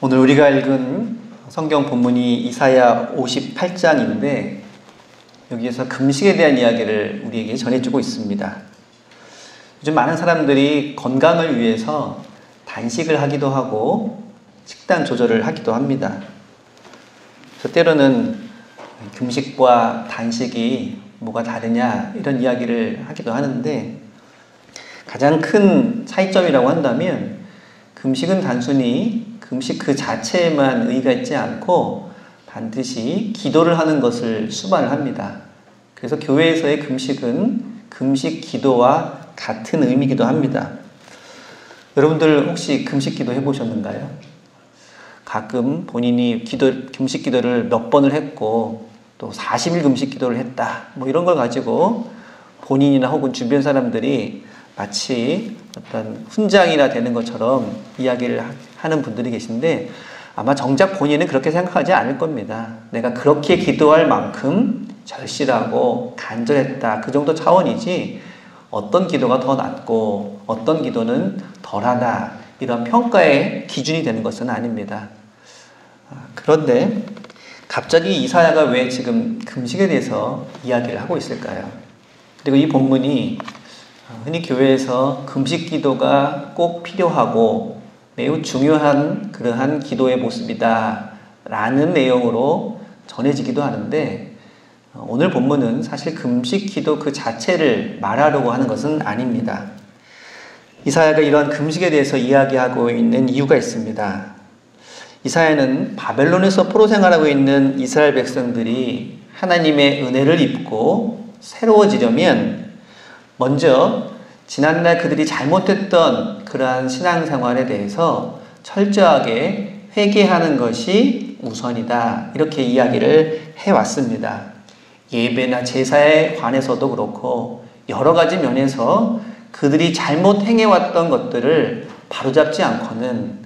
오늘 우리가 읽은 성경 본문이 이사야 58장인데 여기에서 금식에 대한 이야기를 우리에게 전해주고 있습니다. 요즘 많은 사람들이 건강을 위해서 단식을 하기도 하고 식단 조절을 하기도 합니다. 그래서 때로는 금식과 단식이 뭐가 다르냐 이런 이야기를 하기도 하는데, 가장 큰 차이점이라고 한다면 금식은 단순히 금식 그 자체에만 의의가 있지 않고 반드시 기도를 하는 것을 수반을 합니다. 그래서 교회에서의 금식은 금식 기도와 같은 의미이기도 합니다. 여러분들 혹시 금식 기도 해보셨는가요? 가끔 본인이 금식 기도를 몇 번을 했고 또 40일 금식 기도를 했다 뭐 이런 걸 가지고 본인이나 혹은 주변 사람들이 마치 어떤 훈장이나 되는 것처럼 이야기를 하는 분들이 계신데, 아마 정작 본인은 그렇게 생각하지 않을 겁니다. 내가 그렇게 기도할 만큼 절실하고 간절했다, 그 정도 차원이지 어떤 기도가 더 낫고 어떤 기도는 덜하다 이런 평가의 기준이 되는 것은 아닙니다. 그런데 갑자기 이사야가 왜 지금 금식에 대해서 이야기를 하고 있을까요? 그리고 이 본문이 흔히 교회에서 금식 기도가 꼭 필요하고 매우 중요한 그러한 기도의 모습이다 라는 내용으로 전해지기도 하는데, 오늘 본문은 사실 금식 기도 그 자체를 말하려고 하는 것은 아닙니다. 이사야가 이러한 금식에 대해서 이야기하고 있는 이유가 있습니다. 이사야는 바벨론에서 포로 생활하고 있는 이스라엘 백성들이 하나님의 은혜를 입고 새로워지려면 먼저 지난날 그들이 잘못했던 그러한 신앙생활에 대해서 철저하게 회개하는 것이 우선이다, 이렇게 이야기를 해왔습니다. 예배나 제사에 관해서도 그렇고 여러 가지 면에서 그들이 잘못 행해왔던 것들을 바로잡지 않고는,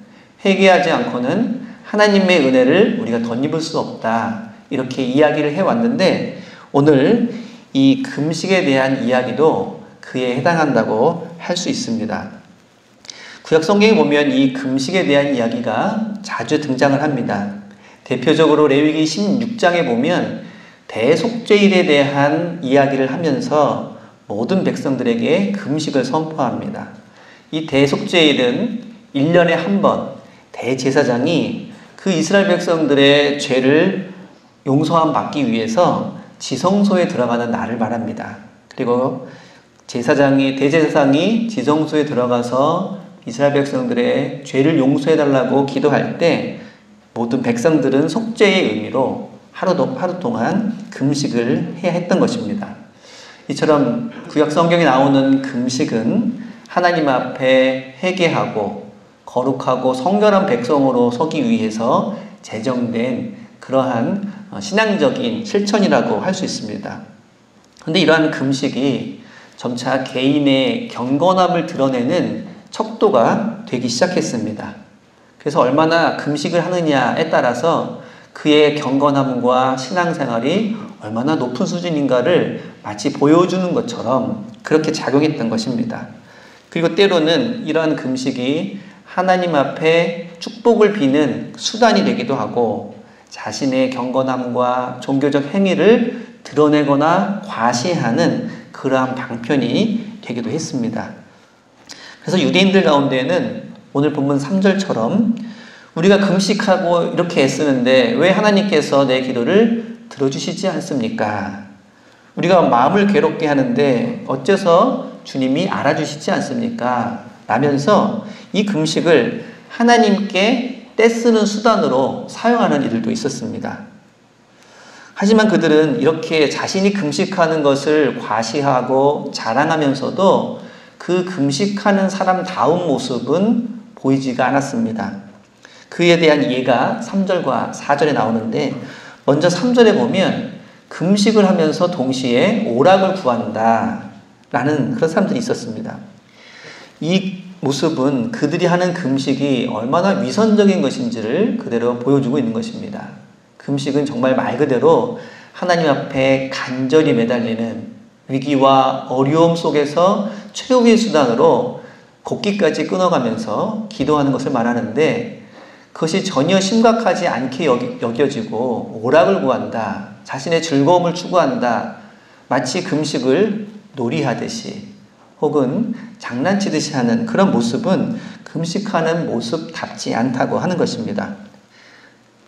회개하지 않고는 하나님의 은혜를 우리가 덧입을 수 없다, 이렇게 이야기를 해왔는데, 오늘 이 금식에 대한 이야기도 그에 해당한다고 할 수 있습니다. 구약 성경에 보면 이 금식에 대한 이야기가 자주 등장을 합니다. 대표적으로 레위기 16장에 보면 대속죄일에 대한 이야기를 하면서 모든 백성들에게 금식을 선포합니다. 이 대속죄일은 1년에 한 번 대제사장이 그 이스라엘 백성들의 죄를 용서함 받기 위해서 지성소에 들어가는 날을 말합니다. 그리고 대제사장이 지성소에 들어가서 이스라엘 백성들의 죄를 용서해달라고 기도할 때 모든 백성들은 속죄의 의미로 하루 동안 금식을 해야 했던 것입니다. 이처럼 구약 성경에 나오는 금식은 하나님 앞에 회개하고 거룩하고 성결한 백성으로 서기 위해서 제정된 그러한 신앙적인 실천이라고 할 수 있습니다. 그런데 이러한 금식이 점차 개인의 경건함을 드러내는 척도가 되기 시작했습니다. 그래서 얼마나 금식을 하느냐에 따라서 그의 경건함과 신앙생활이 얼마나 높은 수준인가를 마치 보여주는 것처럼 그렇게 작용했던 것입니다. 그리고 때로는 이러한 금식이 하나님 앞에 축복을 비는 수단이 되기도 하고 자신의 경건함과 종교적 행위를 드러내거나 과시하는 그러한 방편이 되기도 했습니다. 그래서 유대인들 가운데는 오늘 본문 3절처럼 우리가 금식하고 이렇게 애쓰는데 왜 하나님께서 내 기도를 들어주시지 않습니까? 우리가 마음을 괴롭게 하는데 어째서 주님이 알아주시지 않습니까? 라면서 이 금식을 하나님께 떼쓰는 수단으로 사용하는 이들도 있었습니다. 하지만 그들은 이렇게 자신이 금식하는 것을 과시하고 자랑하면서도 그 금식하는 사람다운 모습은 보이지가 않았습니다. 그에 대한 예가 3절과 4절에 나오는데, 먼저 3절에 보면 금식을 하면서 동시에 오락을 구한다 라는 그런 사람들이 있었습니다. 이 모습은 그들이 하는 금식이 얼마나 위선적인 것인지를 그대로 보여주고 있는 것입니다. 금식은 정말 말 그대로 하나님 앞에 간절히 매달리는, 위기와 어려움 속에서 최후의 수단으로 곡기까지 끊어가면서 기도하는 것을 말하는데, 그것이 전혀 심각하지 않게 여겨지고 오락을 구한다, 자신의 즐거움을 추구한다, 마치 금식을 놀이하듯이 혹은 장난치듯이 하는 그런 모습은 금식하는 모습답지 않다고 하는 것입니다.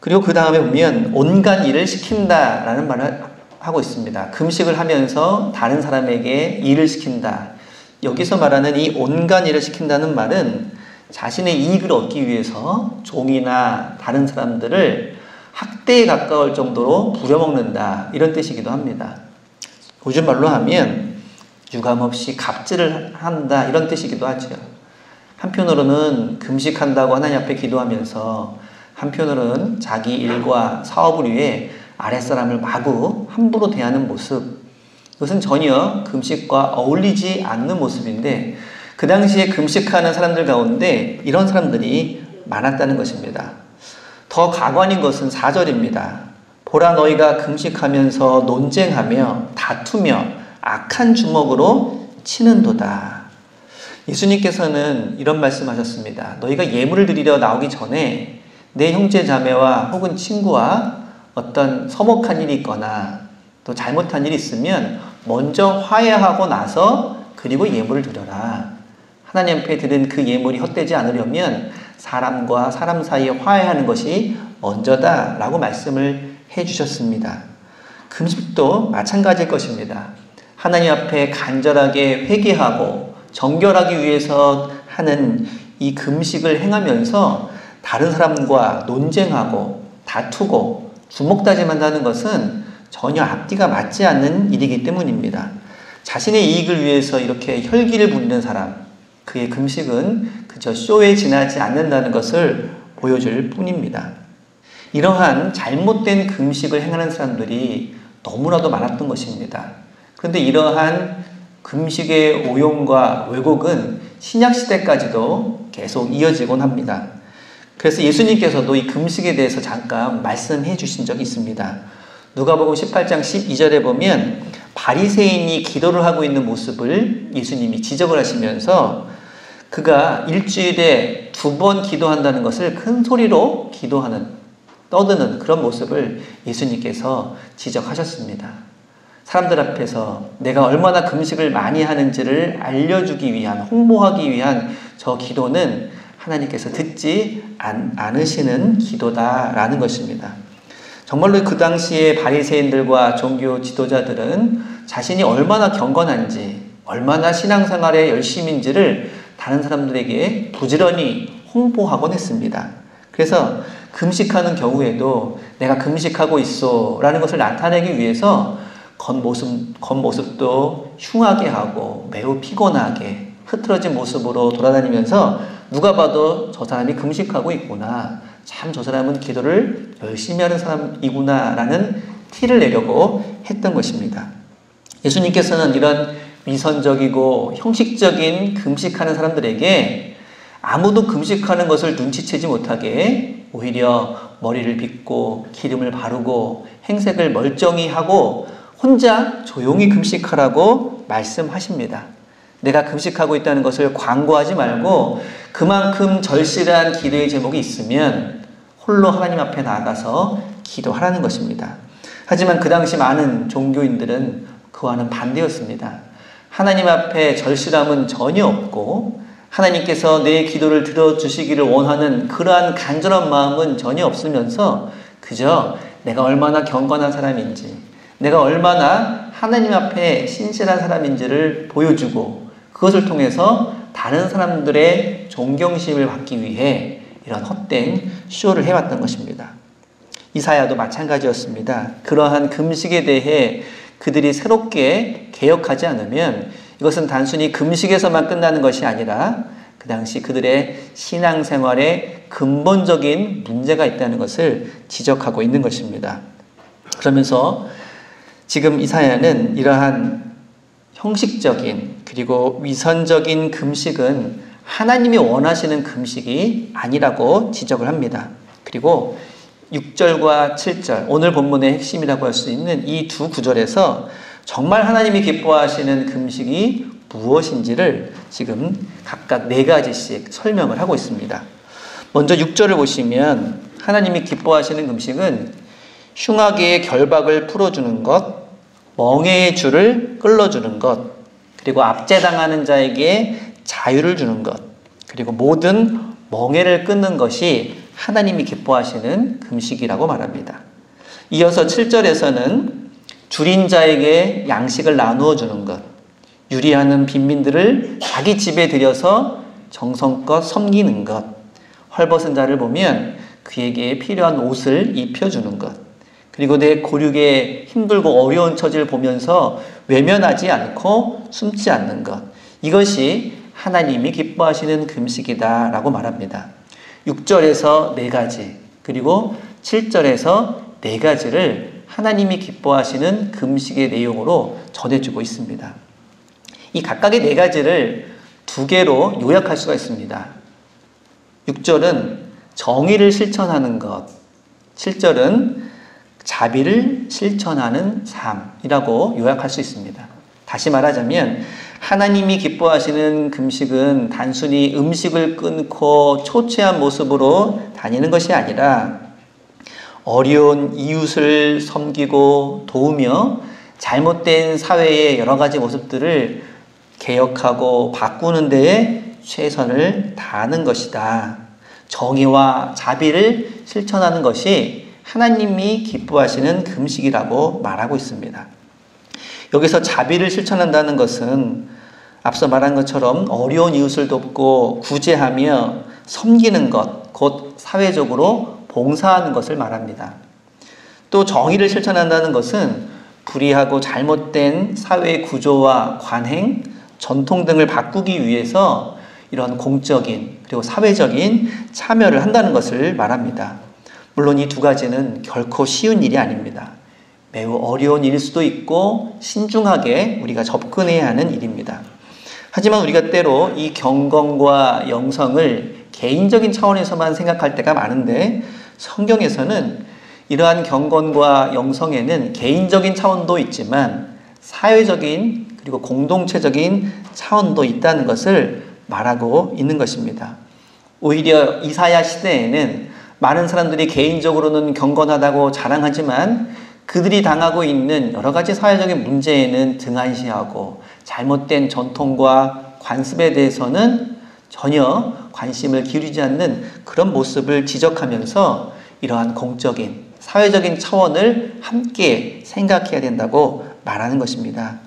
그리고 그 다음에 보면 온갖 일을 시킨다라는 말을 하고 있습니다. 금식을 하면서 다른 사람에게 일을 시킨다. 여기서 말하는 이 온갖 일을 시킨다는 말은 자신의 이익을 얻기 위해서 종이나 다른 사람들을 학대에 가까울 정도로 부려먹는다, 이런 뜻이기도 합니다. 요즘 말로 하면 유감없이 갑질을 한다, 이런 뜻이기도 하죠. 한편으로는 금식한다고 하나님 앞에 기도하면서 한편으로는 자기 일과 사업을 위해 아랫사람을 마구 함부로 대하는 모습, 이것은 전혀 금식과 어울리지 않는 모습인데 그 당시에 금식하는 사람들 가운데 이런 사람들이 많았다는 것입니다. 더 가관인 것은 4절입니다. 보라, 너희가 금식하면서 논쟁하며 다투며 악한 주먹으로 치는도다. 예수님께서는 이런 말씀하셨습니다. 너희가 예물을 드리러 나오기 전에 내 형제 자매와 혹은 친구와 어떤 서먹한 일이 있거나 또 잘못한 일이 있으면 먼저 화해하고 나서 그리고 예물을 드려라. 하나님 앞에 드린 그 예물이 헛되지 않으려면 사람과 사람 사이에 화해하는 것이 먼저다 라고 말씀을 해주셨습니다. 금식도 마찬가지일 것입니다. 하나님 앞에 간절하게 회개하고 정결하기 위해서 하는 이 금식을 행하면서 다른 사람과 논쟁하고 다투고 주먹다짐한다는 것은 전혀 앞뒤가 맞지 않는 일이기 때문입니다. 자신의 이익을 위해서 이렇게 혈기를 부리는 사람, 그의 금식은 그저 쇼에 지나지 않는다는 것을 보여줄 뿐입니다. 이러한 잘못된 금식을 행하는 사람들이 너무나도 많았던 것입니다. 그런데 이러한 금식의 오용과 왜곡은 신약시대까지도 계속 이어지곤 합니다. 그래서 예수님께서도 이 금식에 대해서 잠깐 말씀해 주신 적이 있습니다. 누가복음 18장 12절에 보면 바리새인이 기도를 하고 있는 모습을 예수님이 지적을 하시면서 그가 일주일에 2번 기도한다는 것을 큰 소리로 떠드는 그런 모습을 예수님께서 지적하셨습니다. 사람들 앞에서 내가 얼마나 금식을 많이 하는지를 알려주기 위한, 홍보하기 위한 저 기도는 하나님께서 듣지 않으시는 기도다라는 것입니다. 정말로 그 당시에 바리새인들과 종교 지도자들은 자신이 얼마나 경건한지, 얼마나 신앙생활에 열심인지를 다른 사람들에게 부지런히 홍보하곤 했습니다. 그래서 금식하는 경우에도 내가 금식하고 있어 라는 것을 나타내기 위해서 겉모습도 흉하게 하고 매우 피곤하게 흐트러진 모습으로 돌아다니면서 누가 봐도 저 사람이 금식하고 있구나, 참 저 사람은 기도를 열심히 하는 사람이구나 라는 티를 내려고 했던 것입니다. 예수님께서는 이런 위선적이고 형식적인 금식하는 사람들에게 아무도 금식하는 것을 눈치채지 못하게 오히려 머리를 빗고 기름을 바르고 행색을 멀쩡히 하고 혼자 조용히 금식하라고 말씀하십니다. 내가 금식하고 있다는 것을 광고하지 말고 그만큼 절실한 기도의 제목이 있으면 홀로 하나님 앞에 나아가서 기도하라는 것입니다. 하지만 그 당시 많은 종교인들은 그와는 반대였습니다. 하나님 앞에 절실함은 전혀 없고 하나님께서 내 기도를 들어주시기를 원하는 그러한 간절한 마음은 전혀 없으면서 그저 내가 얼마나 경건한 사람인지, 내가 얼마나 하나님 앞에 신실한 사람인지를 보여주고 그것을 통해서 다른 사람들의 존경심을 받기 위해 이런 헛된 쇼를 해왔던 것입니다. 이사야도 마찬가지였습니다. 그러한 금식에 대해 그들이 새롭게 개혁하지 않으면 이것은 단순히 금식에서만 끝나는 것이 아니라 그 당시 그들의 신앙생활에 근본적인 문제가 있다는 것을 지적하고 있는 것입니다. 그러면서 지금 이사야는 이러한 형식적인 그리고 위선적인 금식은 하나님이 원하시는 금식이 아니라고 지적을 합니다. 그리고 6절과 7절, 오늘 본문의 핵심이라고 할 수 있는 이 두 구절에서 정말 하나님이 기뻐하시는 금식이 무엇인지를 지금 각각 4가지씩 설명을 하고 있습니다. 먼저 6절을 보시면 하나님이 기뻐하시는 금식은 흉악의 결박을 풀어주는 것, 멍에의 줄을 끌어주는 것, 그리고 압제당하는 자에게 자유를 주는 것, 그리고 모든 멍에를 끊는 것이 하나님이 기뻐하시는 금식이라고 말합니다. 이어서 7절에서는 줄인 자에게 양식을 나누어 주는 것, 유리하는 빈민들을 자기 집에 들여서 정성껏 섬기는 것, 헐벗은 자를 보면 그에게 필요한 옷을 입혀주는 것, 그리고 내 고륙에 힘들고 어려운 처지를 보면서 외면하지 않고 숨지 않는 것, 이것이 하나님이 기뻐하시는 금식이다 라고 말합니다. 6절에서 4가지, 그리고 7절에서 4가지를 하나님이 기뻐하시는 금식의 내용으로 전해주고 있습니다. 이 각각의 4가지를 2개로 요약할 수가 있습니다. 6절은 정의를 실천하는 것, 7절은 자비를 실천하는 삶이라고 요약할 수 있습니다. 다시 말하자면 하나님이 기뻐하시는 금식은 단순히 음식을 끊고 초췌한 모습으로 다니는 것이 아니라 어려운 이웃을 섬기고 도우며 잘못된 사회의 여러 가지 모습들을 개혁하고 바꾸는 데에 최선을 다하는 것이다. 정의와 자비를 실천하는 것이 하나님이 기뻐하시는 금식이라고 말하고 있습니다. 여기서 자비를 실천한다는 것은 앞서 말한 것처럼 어려운 이웃을 돕고 구제하며 섬기는 것, 곧 사회적으로 봉사하는 것을 말합니다. 또 정의를 실천한다는 것은 불의하고 잘못된 사회 구조와 관행, 전통 등을 바꾸기 위해서 이런 공적인 그리고 사회적인 참여를 한다는 것을 말합니다. 물론 이 2가지는 결코 쉬운 일이 아닙니다. 매우 어려운 일일 수도 있고 신중하게 우리가 접근해야 하는 일입니다. 하지만 우리가 때로 이 경건과 영성을 개인적인 차원에서만 생각할 때가 많은데 성경에서는 이러한 경건과 영성에는 개인적인 차원도 있지만 사회적인 그리고 공동체적인 차원도 있다는 것을 말하고 있는 것입니다. 오히려 이사야 시대에는 많은 사람들이 개인적으로는 경건하다고 자랑하지만 그들이 당하고 있는 여러 가지 사회적인 문제에는 등한시하고 잘못된 전통과 관습에 대해서는 전혀 관심을 기울이지 않는 그런 모습을 지적하면서 이러한 공적인 사회적인 차원을 함께 생각해야 된다고 말하는 것입니다.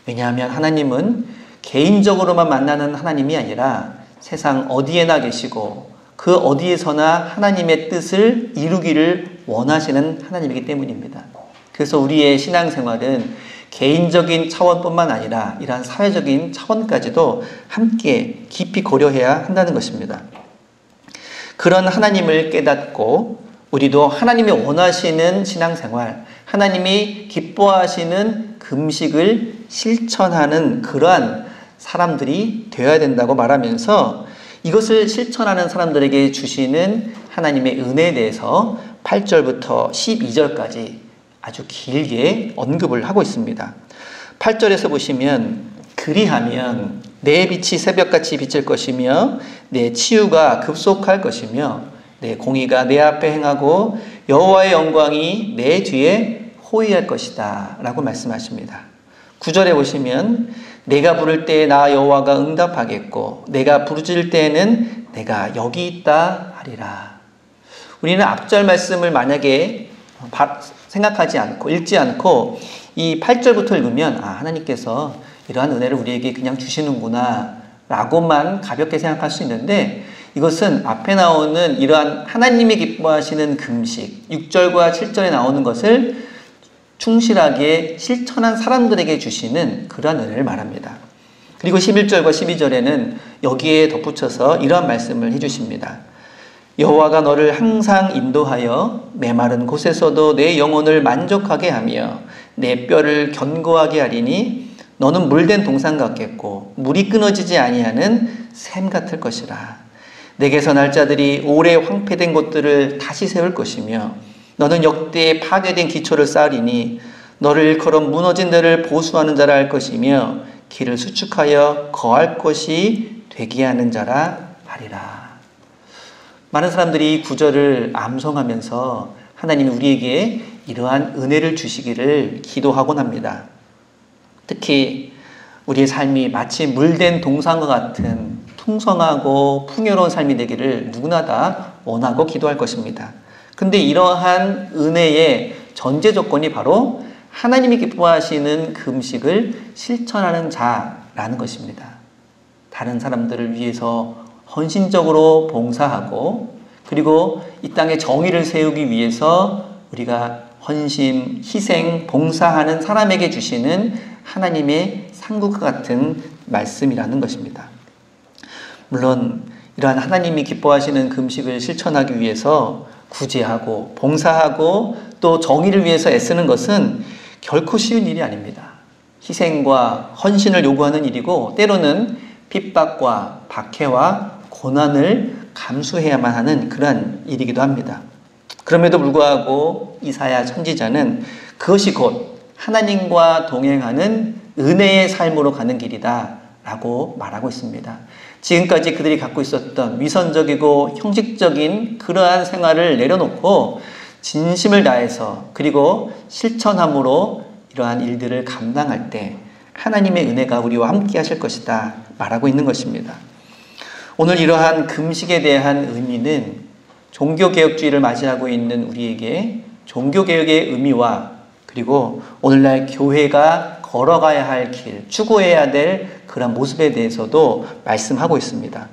왜냐하면 하나님은 개인적으로만 만나는 하나님이 아니라 세상 어디에나 계시고 그 어디에서나 하나님의 뜻을 이루기를 원하시는 하나님이기 때문입니다. 그래서 우리의 신앙생활은 개인적인 차원뿐만 아니라 이러한 사회적인 차원까지도 함께 깊이 고려해야 한다는 것입니다. 그런 하나님을 깨닫고 우리도 하나님이 원하시는 신앙생활, 하나님이 기뻐하시는 금식을 실천하는 그러한 사람들이 되어야 된다고 말하면서 이것을 실천하는 사람들에게 주시는 하나님의 은혜에 대해서 8절부터 12절까지 아주 길게 언급을 하고 있습니다. 8절에서 보시면 그리하면 내 빛이 새벽같이 비칠 것이며 내 치유가 급속할 것이며 내 공의가 내 앞에 행하고 여호와의 영광이 내 뒤에 호위할 것이다 라고 말씀하십니다. 9절에 보시면 내가 부를 때에 나 여호와가 응답하겠고 내가 부르짖을 때에는 내가 여기 있다 하리라. 우리는 앞절 말씀을 만약에 생각하지 않고 읽지 않고 이 8절부터 읽으면 하나님께서 이러한 은혜를 우리에게 그냥 주시는구나 라고만 가볍게 생각할 수 있는데 이것은 앞에 나오는 이러한 하나님이 기뻐하시는 금식 6절과 7절에 나오는 것을 충실하게 실천한 사람들에게 주시는 그러한 은혜를 말합니다. 그리고 11절과 12절에는 여기에 덧붙여서 이러한 말씀을 해주십니다. 여호와가 너를 항상 인도하여 메마른 곳에서도 내 영혼을 만족하게 하며 내 뼈를 견고하게 하리니 너는 물된 동산 같겠고 물이 끊어지지 아니하는 샘 같을 것이라. 내게서 날 자들이 오래 황폐된 곳들을 다시 세울 것이며 너는 역대에 파괴된 기초를 쌓으리니 너를 일컬어 무너진 데를 보수하는 자라 할 것이며 길을 수축하여 거할 곳이 되게 하는 자라 하리라. 많은 사람들이 이 구절을 암송하면서 하나님이 우리에게 이러한 은혜를 주시기를 기도하곤 합니다. 특히 우리의 삶이 마치 물된 동산과 같은 풍성하고 풍요로운 삶이 되기를 누구나 다 원하고 기도할 것입니다. 근데 이러한 은혜의 전제 조건이 바로 하나님이 기뻐하시는 금식을 실천하는 자라는 것입니다. 다른 사람들을 위해서 헌신적으로 봉사하고 그리고 이 땅에 정의를 세우기 위해서 우리가 헌신, 희생, 봉사하는 사람에게 주시는 하나님의 상급과 같은 말씀이라는 것입니다. 물론 이러한 하나님이 기뻐하시는 금식을 실천하기 위해서 구제하고 봉사하고 또 정의를 위해서 애쓰는 것은 결코 쉬운 일이 아닙니다. 희생과 헌신을 요구하는 일이고 때로는 핍박과 박해와 고난을 감수해야만 하는 그러한 일이기도 합니다. 그럼에도 불구하고 이사야 선지자는 그것이 곧 하나님과 동행하는 은혜의 삶으로 가는 길이다 라고 말하고 있습니다. 지금까지 그들이 갖고 있었던 위선적이고 형식적인 그러한 생활을 내려놓고 진심을 다해서 그리고 실천함으로 이러한 일들을 감당할 때 하나님의 은혜가 우리와 함께 하실 것이다 말하고 있는 것입니다. 오늘 이러한 금식에 대한 의미는 종교개혁주의를 맞이하고 있는 우리에게 종교개혁의 의미와 그리고 오늘날 교회가 걸어가야 할 길, 추구해야 될 그런 모습에 대해서도 말씀하고 있습니다.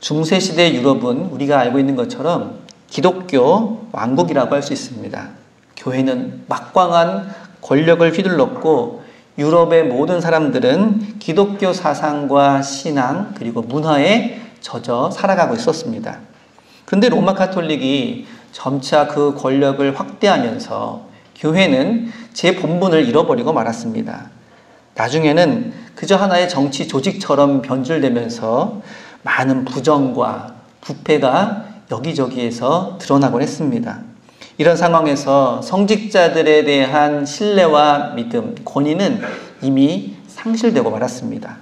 중세시대 유럽은 우리가 알고 있는 것처럼 기독교 왕국이라고 할 수 있습니다. 교회는 막강한 권력을 휘둘렀고 유럽의 모든 사람들은 기독교 사상과 신앙 그리고 문화에 젖어 살아가고 있었습니다. 그런데 로마 가톨릭이 점차 그 권력을 확대하면서 교회는 제 본분을 잃어버리고 말았습니다. 나중에는 그저 하나의 정치 조직처럼 변질되면서 많은 부정과 부패가 여기저기에서 드러나곤 했습니다. 이런 상황에서 성직자들에 대한 신뢰와 믿음, 권위는 이미 상실되고 말았습니다.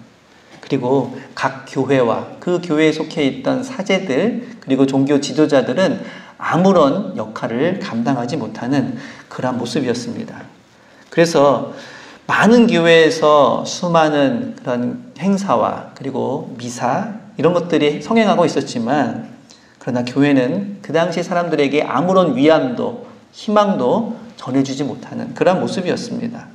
그리고 각 교회와 그 교회에 속해 있던 사제들 그리고 종교 지도자들은 아무런 역할을 감당하지 못하는 그런 모습이었습니다. 그래서 많은 교회에서 수많은 그런 행사와 그리고 미사 이런 것들이 성행하고 있었지만 그러나 교회는 그 당시 사람들에게 아무런 위안도 희망도 전해주지 못하는 그런 모습이었습니다.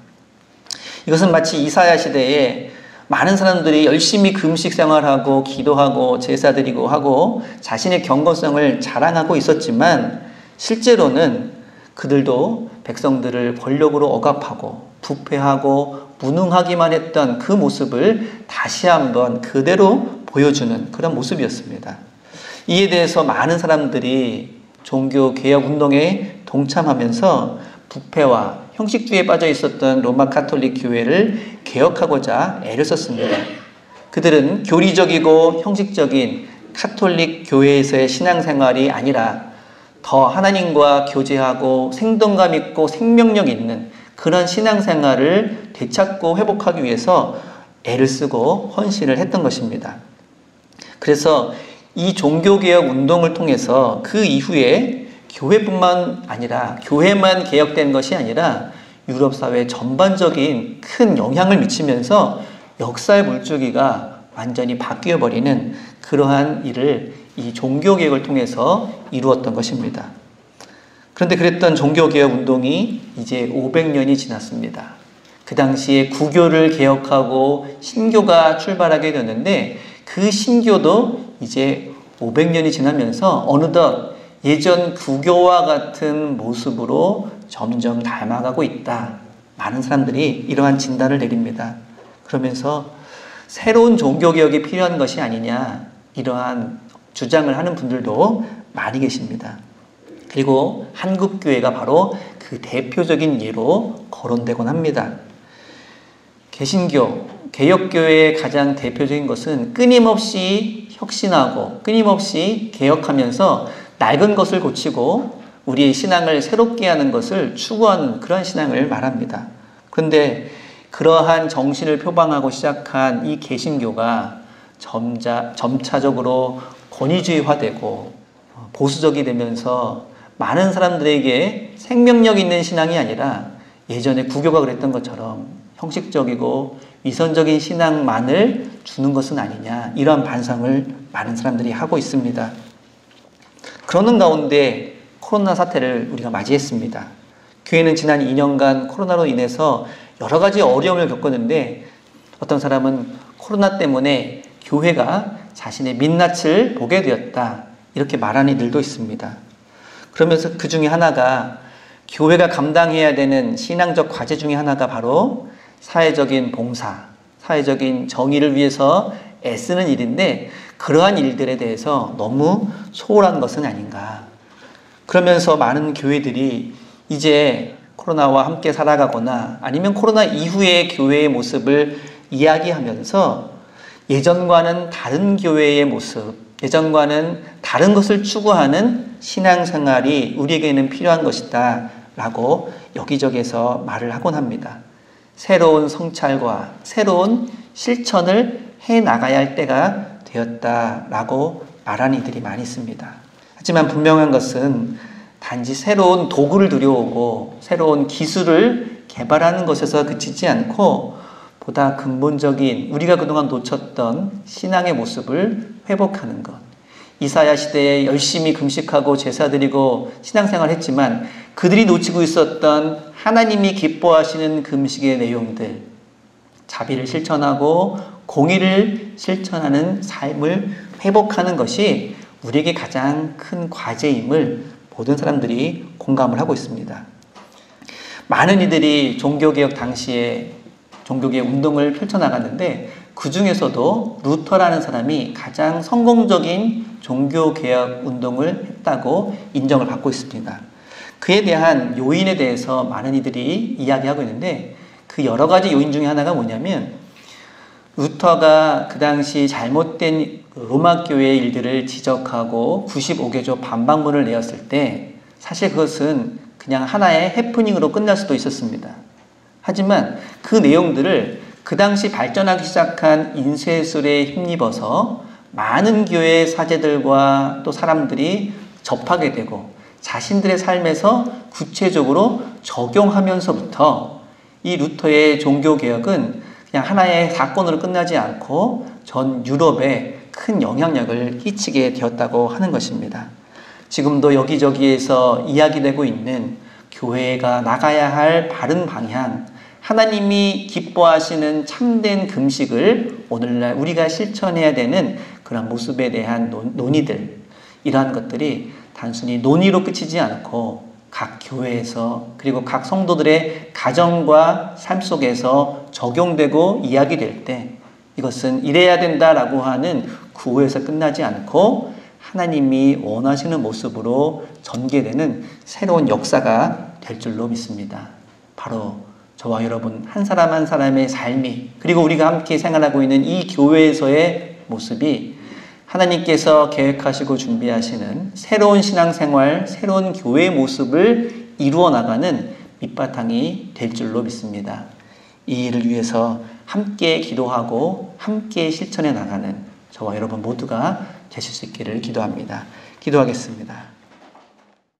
이것은 마치 이사야 시대에 많은 사람들이 열심히 금식 생활하고 기도하고 제사 드리고 하고 자신의 경건성을 자랑하고 있었지만 실제로는 그들도 백성들을 권력으로 억압하고 부패하고 무능하기만 했던 그 모습을 다시 한번 그대로 보여주는 그런 모습이었습니다. 이에 대해서 많은 사람들이 종교개혁운동에 동참하면서 부패와 형식주의에 빠져 있었던 로마 가톨릭 교회를 개혁하고자 애를 썼습니다. 그들은 교리적이고 형식적인 가톨릭 교회에서의 신앙생활이 아니라 더 하나님과 교제하고 생동감 있고 생명력 있는 그런 신앙생활을 되찾고 회복하기 위해서 애를 쓰고 헌신을 했던 것입니다. 그래서 이 종교개혁 운동을 통해서 그 이후에 교회뿐만 아니라 교회만 개혁된 것이 아니라 유럽 사회 전반적인 큰 영향을 미치면서 역사의 물줄기가 완전히 바뀌어버리는 그러한 일을 이 종교개혁을 통해서 이루었던 것입니다. 그런데 그랬던 종교개혁 운동이 이제 500년이 지났습니다. 그 당시에 구교를 개혁하고 신교가 출발하게 되었는데 그 신교도 이제 500년이 지나면서 어느덧 예전 구교와 같은 모습으로 점점 닮아가고 있다. 많은 사람들이 이러한 진단을 내립니다. 그러면서 새로운 종교개혁이 필요한 것이 아니냐 이러한 주장을 하는 분들도 많이 계십니다. 그리고 한국교회가 바로 그 대표적인 예로 거론되곤 합니다. 개신교, 개혁교회의 가장 대표적인 것은 끊임없이 혁신하고 끊임없이 개혁하면서 낡은 것을 고치고 우리의 신앙을 새롭게 하는 것을 추구하는 그런 신앙을 말합니다. 그런데 그러한 정신을 표방하고 시작한 이 개신교가 점차적으로 권위주의화되고 보수적이 되면서 많은 사람들에게 생명력 있는 신앙이 아니라 예전에 구교가 그랬던 것처럼 형식적이고 위선적인 신앙만을 주는 것은 아니냐, 이런 반성을 많은 사람들이 하고 있습니다. 그러는 가운데 코로나 사태를 우리가 맞이했습니다. 교회는 지난 2년간 코로나로 인해서 여러 가지 어려움을 겪었는데 어떤 사람은 코로나 때문에 교회가 자신의 민낯을 보게 되었다, 이렇게 말하는 이들도 있습니다. 그러면서 그 중에 하나가, 교회가 감당해야 되는 신앙적 과제 중에 하나가 바로 사회적인 봉사, 사회적인 정의를 위해서 애쓰는 일인데 그러한 일들에 대해서 너무 소홀한 것은 아닌가. 그러면서 많은 교회들이 이제 코로나와 함께 살아가거나 아니면 코로나 이후의 교회의 모습을 이야기하면서 예전과는 다른 교회의 모습, 예전과는 다른 것을 추구하는 신앙생활이 우리에게는 필요한 것이다 라고 여기저기에서 말을 하곤 합니다. 새로운 성찰과 새로운 실천을 해나가야 할 때가 되었다라고 말하는 이들이 많이 있습니다. 하지만 분명한 것은 단지 새로운 도구를 들여오고 새로운 기술을 개발하는 것에서 그치지 않고 보다 근본적인 우리가 그동안 놓쳤던 신앙의 모습을 회복하는 것. 이사야 시대에 열심히 금식하고 제사드리고 신앙생활을 했지만 그들이 놓치고 있었던 하나님이 기뻐하시는 금식의 내용들, 자비를 실천하고 공의를 실천하는 삶을 회복하는 것이 우리에게 가장 큰 과제임을 모든 사람들이 공감을 하고 있습니다. 많은 이들이 종교개혁 당시에 종교개혁 운동을 펼쳐나갔는데 그 중에서도 루터라는 사람이 가장 성공적인 종교개혁 운동을 했다고 인정을 받고 있습니다. 그에 대한 요인에 대해서 많은 이들이 이야기하고 있는데 그 여러 가지 요인 중에 하나가 뭐냐면, 루터가 그 당시 잘못된 로마 교회의 일들을 지적하고 95개조 반박문을 내었을 때 사실 그것은 그냥 하나의 해프닝으로 끝날 수도 있었습니다. 하지만 그 내용들을 그 당시 발전하기 시작한 인쇄술에 힘입어서 많은 교회의 사제들과 또 사람들이 접하게 되고 자신들의 삶에서 구체적으로 적용하면서부터 이 루터의 종교개혁은 그냥 하나의 사건으로 끝나지 않고 전 유럽에 큰 영향력을 끼치게 되었다고 하는 것입니다. 지금도 여기저기에서 이야기되고 있는 교회가 나가야 할 바른 방향, 하나님이 기뻐하시는 참된 금식을 오늘날 우리가 실천해야 되는 그런 모습에 대한 논의들, 이러한 것들이 단순히 논의로 끝이지 않고 각 교회에서 그리고 각 성도들의 가정과 삶 속에서 적용되고 이야기될 때 이것은 이래야 된다라고 하는 구호에서 끝나지 않고 하나님이 원하시는 모습으로 전개되는 새로운 역사가 될 줄로 믿습니다. 바로 저와 여러분 한 사람 한 사람의 삶이, 그리고 우리가 함께 생활하고 있는 이 교회에서의 모습이 하나님께서 계획하시고 준비하시는 새로운 신앙생활, 새로운 교회의 모습을 이루어 나가는 밑바탕이 될 줄로 믿습니다. 이 일을 위해서 함께 기도하고 함께 실천해 나가는 저와 여러분 모두가 되실 수 있기를 기도합니다. 기도하겠습니다.